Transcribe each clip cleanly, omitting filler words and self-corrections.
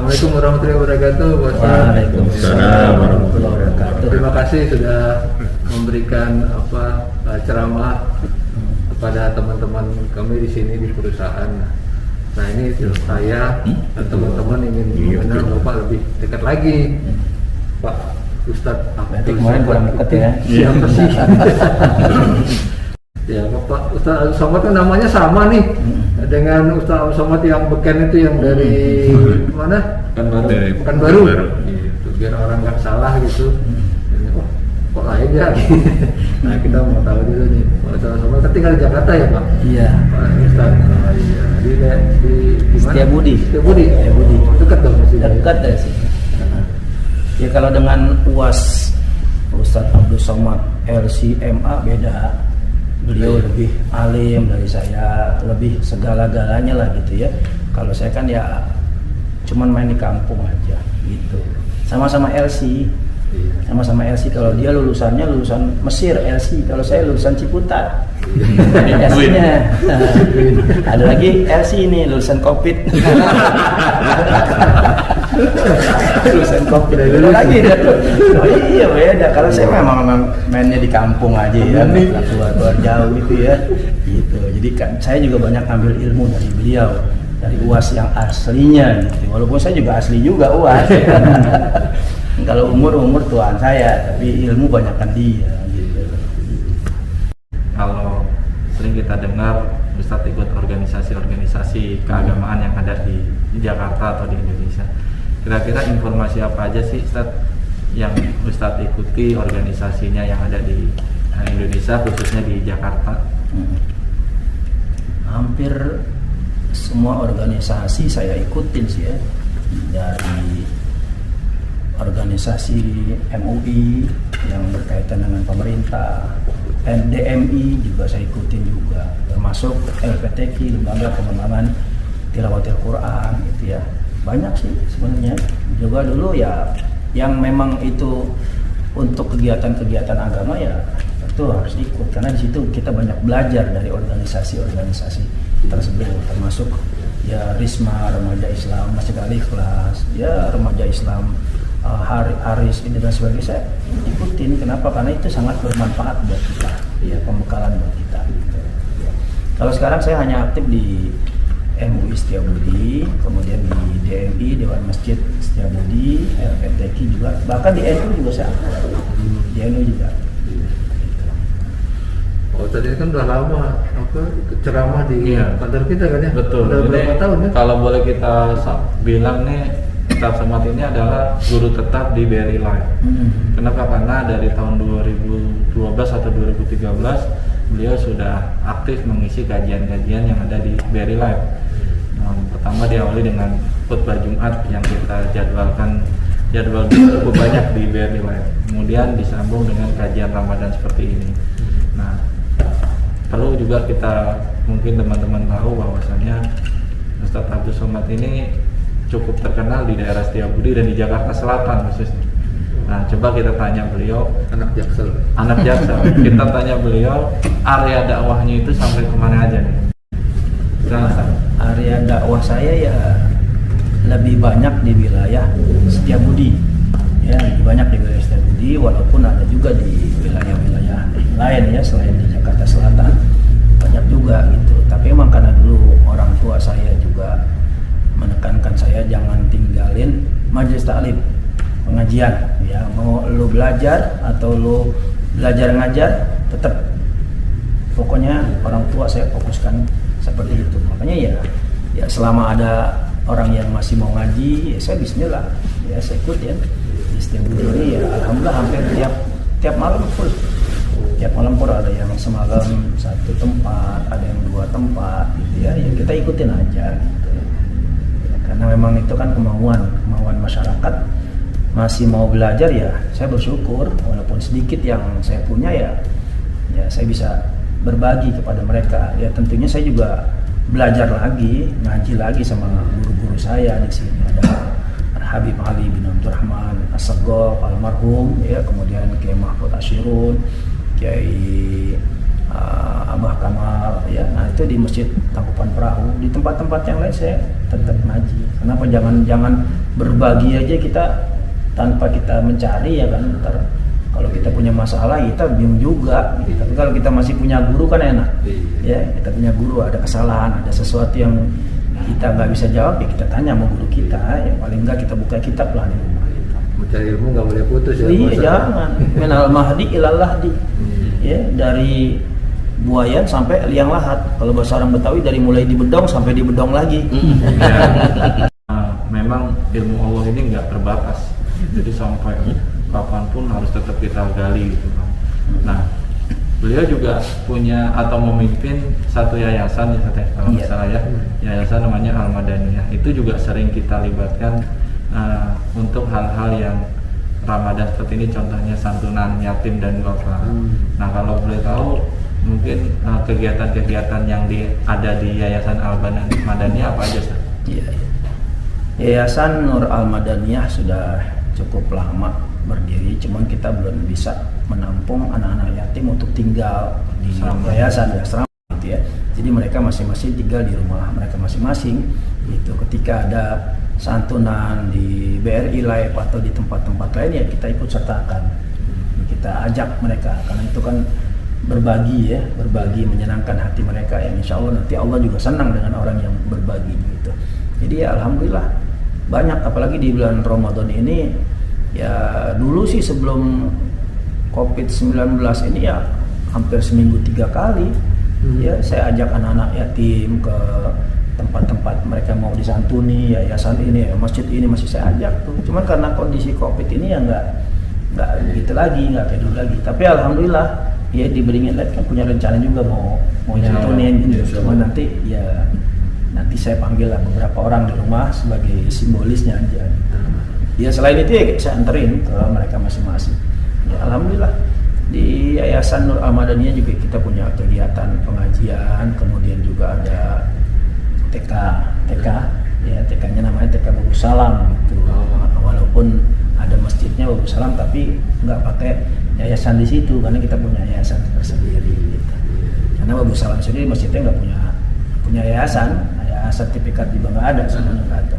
Assalamualaikum warahmatullahi wabarakatuh. Waalaikumsalam warahmatullahi wabarakatuh. Terima kasih sudah memberikan ceramah kepada teman-teman kami di sini di perusahaan. Nah ini saya dan teman-teman ingin mengenal Bapak lebih dekat lagi, Pak Ustadz Berarti kemarin kurang dekat ya. Siapa sih? Ya Bapak Ustadz Abdul Somad kan namanya sama nih dengan Ustadz Abdul Somad yang beken itu yang dari mana? Pekanbaru. Gitu, biar orang nggak salah gitu. Oh, kok lain ya? Nah kita mau tahu dulu nih, Pak Ustadz Abdul Somad kan tinggal di Jakarta ya Pak? Iya. Pak Ustadz, iya. Di mana? Setiabudi. Dekat dong masih. Dekat dari sini. Ya kalau dengan UAS Ustadz Abdul Somad LCMA beda. Beliau lebih alim dari saya, lebih segala-galanya lah gitu ya. Kalau saya kan ya cuman main di kampung aja gitu. Sama-sama LC. Sama-sama LC, kalau dia lulusannya lulusan Mesir LC, kalau saya lulusan Ciputat. LC-nya. Ada lagi LC ini lulusan Covid. Lulusan Covid ada lagi dia tuh. Oh iya beda, kalau saya memang mainnya di kampung aja ya, nggak keluar jauh gitu ya. Gitu. Jadi kan saya juga banyak ambil ilmu dari beliau, dari UAS yang aslinya gitu. Walaupun saya juga asli juga UAS. Kalau umur tuan saya, tapi ilmu banyakkan dia gitu. Kalau sering kita dengar Ustadz ikut organisasi keagamaan yang ada di Jakarta atau di Indonesia, kira-kira informasi apa aja sih Ustadz yang Ustadz ikuti organisasinya yang ada di Indonesia, khususnya di Jakarta? Hampir semua organisasi saya ikutin sih ya, dari organisasi MUI yang berkaitan dengan pemerintah, NDMI juga saya ikutin juga, termasuk LPTQ, Lembaga Pengembangan Tilawatil Quran gitu ya. Banyak sih sebenarnya. Juga dulu ya yang memang itu untuk kegiatan-kegiatan agama ya itu harus ikut, karena di situ kita banyak belajar dari organisasi-organisasi tersebut, termasuk ya Risma, Remaja Islam, Masjid Al-Ikhlas, ya Remaja Islam, Haris ini dan sebagainya saya ikutin. Kenapa? Karena itu sangat bermanfaat buat kita, ya pembekalan buat kita. Ya. Kalau sekarang saya hanya aktif di MUI Setiabudi, kemudian di DMI Dewan Masjid Setiabudi, LPTQ juga, bahkan di NU juga saya aktif. Di NU juga. Oh tadi kan udah lama ceramah di kantor kita kan ya? Betul. Udah berapa tahun ya? Kalau boleh kita bilang nih, Ustadz Somad ini adalah guru tetap di BRI Live. Kenapa? Karena dari tahun 2012 atau 2013 beliau sudah aktif mengisi kajian-kajian yang ada di BRI Live. Pertama diawali dengan khutbah Jumat yang kita jadwal cukup banyak di BRI Live. Kemudian disambung dengan kajian Ramadan seperti ini. Nah, perlu juga kita mungkin teman-teman tahu bahwasanya Ustadz Abdul Somad ini cukup terkenal di daerah Setiabudi dan di Jakarta Selatan khususnya. Nah, coba kita tanya beliau, Anak Jaksel. Kita tanya beliau area dakwahnya itu sampai kemana aja nih? Area dakwah saya ya lebih banyak di wilayah Setiabudi, ya lebih banyak di wilayah Setiabudi, walaupun ada juga di wilayah-wilayah lain ya selain di Jakarta Selatan, banyak juga gitu. Tapi emang karena dulu orang tua saya juga menekankan saya jangan tinggalin majelis taklim, pengajian ya, mau lu belajar atau lu belajar ngajar tetap, pokoknya orang tua saya fokuskan seperti itu. Makanya ya selama ada orang yang masih mau ngaji ya saya bismillah ya saya ikut ya. Di Setiabudi ini ya alhamdulillah hampir tiap malam full. Tiap malam pun ada yang semalam satu tempat, ada yang 2 tempat gitu ya, ya kita ikutin aja gitu. Karena memang itu kan kemauan masyarakat masih mau belajar ya saya bersyukur, walaupun sedikit yang saya punya ya saya bisa berbagi kepada mereka. Ya tentunya saya juga belajar lagi, ngaji lagi sama guru-guru saya di sini. Ada Habib Ali bin Abdurrahman As-Saggaf almarhum ya, kemudian Kiai Mahfud Asyirun, Kiai Abah Kamal ya. Nah itu di Masjid Tangkupan Perahu. Di tempat-tempat yang lain saya tetap ngaji. Kenapa jangan berbagi aja kita tanpa kita mencari ya kan. Ntar kalau kita punya masalah kita bingung juga gitu. Tapi kalau kita masih punya guru kan enak ya. Kita punya guru, ada kesalahan, ada sesuatu yang kita nggak bisa jawab ya kita tanya sama guru kita ya. Paling nggak kita buka kitab lah di rumah kita. Mencari ilmu nggak boleh putus ya. Iya jangan. Minal mahdi ilal lahdi ya, dari buayan sampai liang lahat. Kalau bahasa orang Betawi dari mulai di bedong sampai di bedong lagi. Memang ilmu Allah ini nggak terbatas, jadi sampai kapanpun harus tetap kita gali gitu kan. Nah, beliau juga punya atau memimpin satu yayasan ya kalau nggak salah ya, yayasan namanya Al-Madaniyah. Itu juga sering kita libatkan untuk hal-hal yang Ramadan seperti ini, contohnya santunan yatim dan duafa. Nah, kalau boleh tahu mungkin kegiatan-kegiatan yang ada di Yayasan Al-Madaniyah apa aja, Ustaz? Iya. Yayasan Nur Al-Madaniyah sudah cukup lama berdiri, cuman kita belum bisa menampung anak-anak yatim untuk tinggal di yayasan ya, asrama gitu ya. Jadi mereka masing-masing tinggal di rumah mereka masing-masing. Itu ketika ada santunan di BRI Live atau di tempat-tempat lain ya kita ikut sertakan. Kita ajak mereka karena itu kan berbagi ya, berbagi menyenangkan hati mereka yang insya Allah nanti Allah juga senang dengan orang yang berbagi gitu. Jadi ya alhamdulillah banyak, apalagi di bulan Ramadan ini ya. Dulu sih sebelum COVID-19 ini ya hampir seminggu 3 kali ya saya ajak anak-anak yatim ke tempat-tempat mereka mau disantuni, yayasan ini, masjid ini masih saya ajak tuh. Cuman karena kondisi COVID ini ya nggak gitu lagi, nggak kayak dulu lagi. Tapi alhamdulillah ya di Beringin Live kan punya rencana juga mau nyantunin gitu. Cuma nanti saya panggil lah beberapa orang di rumah sebagai simbolisnya aja. Ya selain itu ya saya anterin ke mereka masing-masing. Ya alhamdulillah di Yayasan Nur Al-Madaniyah juga kita punya kegiatan pengajian, kemudian juga ada TK ya, TK-nya namanya TK Bagus Salam gitu. Walaupun ada masjidnya Bagus Salam tapi nggak pakai yayasan di situ karena kita punya yayasan tersendiri gitu. Karena Bagus Salam sendiri masjidnya nggak punya yayasan sertifikat juga nggak ada sebenarnya nggak ada.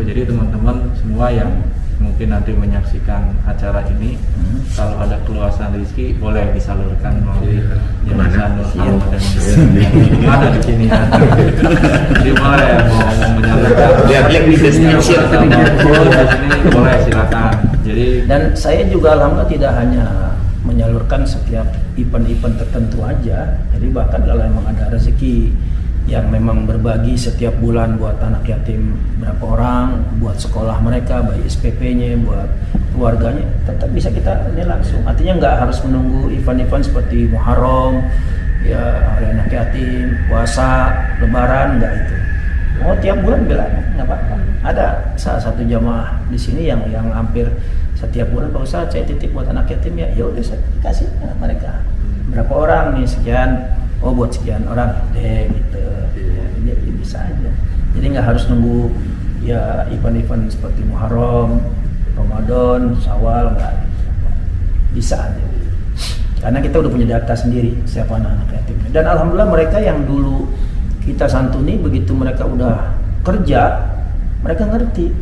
Jadi teman-teman semua yang mungkin nanti menyaksikan acara ini, kalau ada keluasan rezeki boleh disalurkan melalui Yayasan Nur Al-Madaniyah. Ada di sini ya. Jadi boleh mau menyalurkan. Lihat di description di sini boleh silakan. Jadi dan saya juga alhamdulillah tidak hanya menyalurkan setiap event-event tertentu aja. Jadi bahkan kalau memang ada rezeki yang memang berbagi setiap bulan buat anak yatim berapa orang, buat sekolah mereka, baik SPP-nya, buat keluarganya, tetap bisa kita ini langsung. Artinya nggak harus menunggu event-event seperti Muharram, ya hari anak yatim, puasa, Lebaran, nggak itu. Oh tiap bulan bilang nggak apa-apa. Ada salah satu jamaah di sini yang hampir setiap bulan Pak Ustadz saya titip buat anak yatim ya udah saya kasih mereka berapa orang nih sekian. Oh buat sekian orang deh gitu ya, jadi bisa aja. Jadi nggak harus nunggu ya event-event seperti Muharram, Ramadan, Syawal, nggak bisa aja. Karena kita udah punya data sendiri siapa anak-anak yatim. Dan alhamdulillah mereka yang dulu kita santuni begitu mereka udah kerja, mereka ngerti.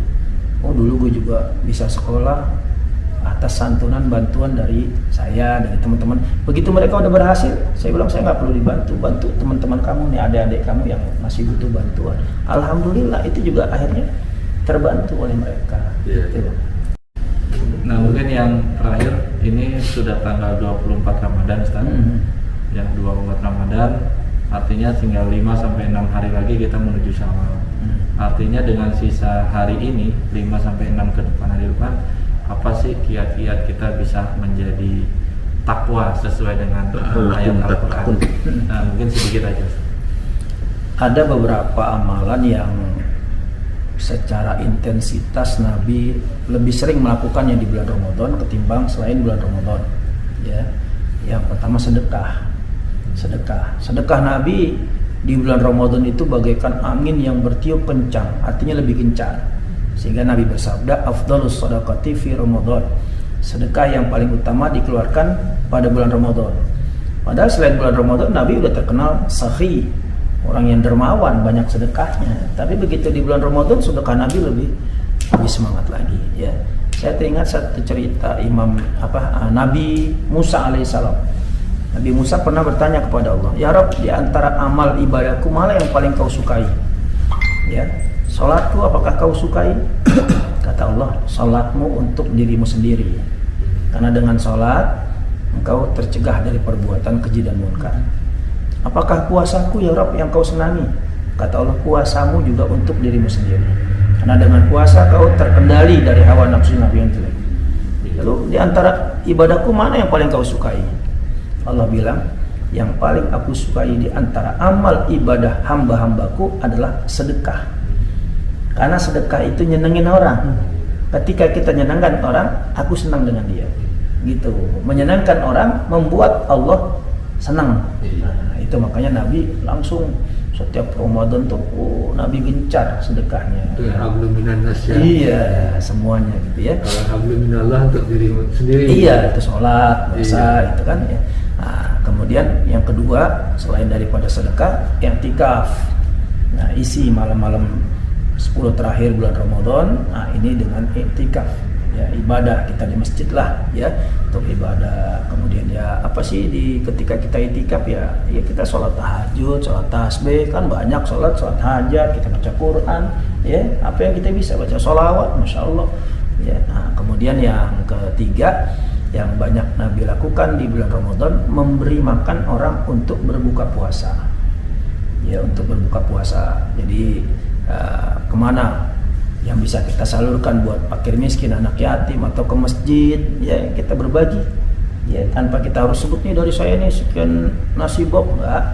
Oh dulu gue juga bisa sekolah atas santunan bantuan dari saya, dari teman-teman. Begitu mereka udah berhasil, saya bilang saya nggak perlu bantu teman-teman kamu nih, adik-adik kamu yang masih butuh bantuan. Alhamdulillah itu juga akhirnya terbantu oleh mereka. Gitu. Nah mungkin yang terakhir ini sudah tanggal 24 Ramadan, Ustaz. Yang 24 Ramadan artinya tinggal 5 sampai 6 hari lagi kita menuju Syawal. Artinya dengan sisa hari ini 5 sampai 6 ke depan hari depan, apa sih kiat-kiat kita bisa menjadi takwa sesuai dengan ayat Al-Quran? Nah, mungkin sedikit aja. Ada beberapa amalan yang secara intensitas Nabi lebih sering melakukannya di bulan Ramadan ketimbang selain bulan Ramadan. Ya, yang pertama sedekah. Sedekah Nabi di bulan Ramadan itu bagaikan angin yang bertiup kencang, artinya lebih gencar. Sehingga Nabi bersabda, afdhalus shadaqati fi Ramadan. Sedekah yang paling utama dikeluarkan pada bulan Ramadan. Padahal selain bulan Ramadan Nabi udah terkenal sakhi, orang yang dermawan, banyak sedekahnya. Tapi begitu di bulan Ramadan sedekah Nabi lebih semangat lagi ya. Saya teringat satu cerita Nabi Musa alaihissalam. Nabi Musa pernah bertanya kepada Allah, "Ya Rabb, di antara amal ibadahku mana yang paling kau sukai?" Ya, salatku apakah kau sukai? Kata Allah, salatmu untuk dirimu sendiri. Karena dengan salat engkau tercegah dari perbuatan keji dan munkar. Apakah puasaku ya Rabb yang kau senangi? Kata Allah, puasamu juga untuk dirimu sendiri. Karena dengan puasa kau terkendali dari hawa nafsu yang jelek. Lalu di antara ibadahku mana yang paling kau sukai? Allah bilang, yang paling aku sukai di antara amal ibadah hamba-hambaku adalah sedekah. Karena sedekah itu nyenengin orang. Ketika kita nyenangkan orang, aku senang dengan dia. Gitu. Menyenangkan orang membuat Allah senang. Nah, itu makanya Nabi langsung setiap Ramadan tuh Nabi gencar sedekahnya. Itu hablum minan nas ya. Iya, semuanya gitu ya. Kalau hablum minallah untuk dirimu sendiri. Iya, itu sholat, puasa, itu kan ya. Nah, kemudian yang kedua selain daripada sedekah, i'tikaf. Nah, isi malam-malam 10 terakhir bulan Ramadan, nah ini dengan i'tikaf. Ya, ibadah kita di masjid lah ya, untuk ibadah. Kemudian ya apa sih ketika kita i'tikaf ya kita sholat tahajud, sholat tasbih, kan banyak sholat hajat, kita baca Quran ya, apa yang kita bisa baca sholawat, masya Allah ya. Nah, kemudian yang ketiga yang banyak Nabi lakukan di bulan Ramadan, memberi makan orang untuk berbuka puasa ya, untuk berbuka puasa. Jadi kemana yang bisa kita salurkan buat fakir miskin, anak yatim, atau ke masjid ya, kita berbagi ya, tanpa kita harus sebut nih dari saya nih sekian nasi bob, enggak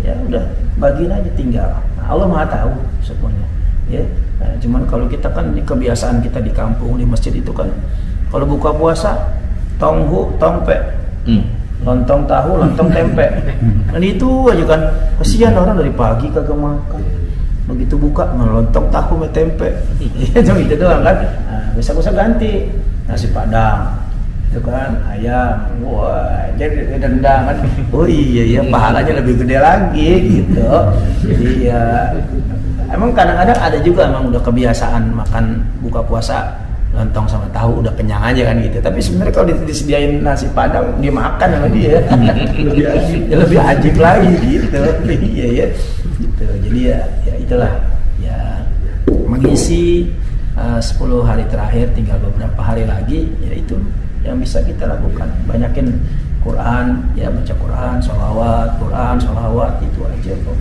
ya, udah bagiin aja tinggal. Nah, Allah Maha tahu semuanya ya. Nah, cuman kalau kita kan kebiasaan kita di kampung, di masjid itu kan kalau buka puasa tonghu tongpe, lontong tahu, lontong tempe, dan itu aja kan, kasihan orang dari pagi kagak makan, begitu buka lontong tahu sama tempe, itu doang kan. Nah, bisa ganti nasi padang, itu kan ayam, wah jadi dendang kan, oh iya pahalanya lebih gede lagi gitu. Jadi ya emang kadang-kadang ada juga emang udah kebiasaan makan buka puasa lontong sama tahu udah kenyang aja kan gitu. Tapi sebenarnya kalau disediain nasi padang dia makan sama dia lebih ajib lagi gitu. Iya ya. Gitu. Jadi ya itulah ya, mengisi 10 hari terakhir, tinggal beberapa hari lagi, ya itu yang bisa kita lakukan. Banyakin Quran ya, baca Quran, sholawat itu aja kok.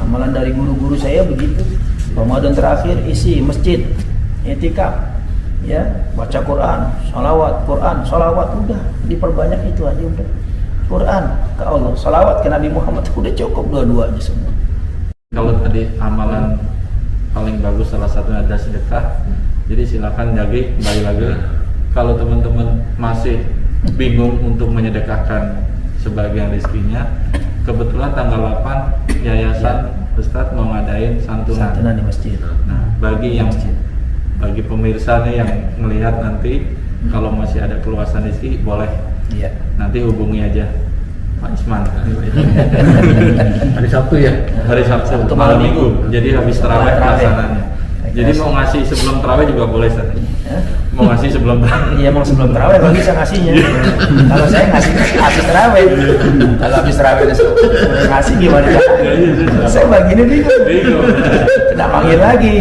Amalan dari guru-guru saya begitu. Ramadan terakhir isi masjid, i'tikaf ya, baca Quran, sholawat, udah diperbanyak itu aja udah. Quran ke Allah, sholawat ke Nabi Muhammad, udah cukup dua-duanya semua. Kalau tadi amalan paling bagus salah satunya adalah sedekah. Jadi silakan Jagi, kembali lagi. Kalau teman-teman masih bingung untuk menyedekahkan sebagian rezekinya, kebetulan tanggal 8 yayasan Ustadz mau ngadain santunan di masjid. Nah, bagi pemirsa nih yang melihat nanti, kalau masih ada keluasan rezeki boleh nanti hubungi aja Pak Isman. Hari Sabtu ya? Hari Sabtu malam minggu. Jadi habis tarawih pelaksananya. Jadi mau ngasih sebelum tarawih juga boleh, Ustaz. Mau ngasih sebelum tarawih. Iya, mau sebelum tarawih kalau bisa ngasihnya. Kalau saya ngasih habis tarawih. Kalau habis tarawih udah ngasih gimana caranya? Saya bagiannya bingung. Tidak panggil lagi.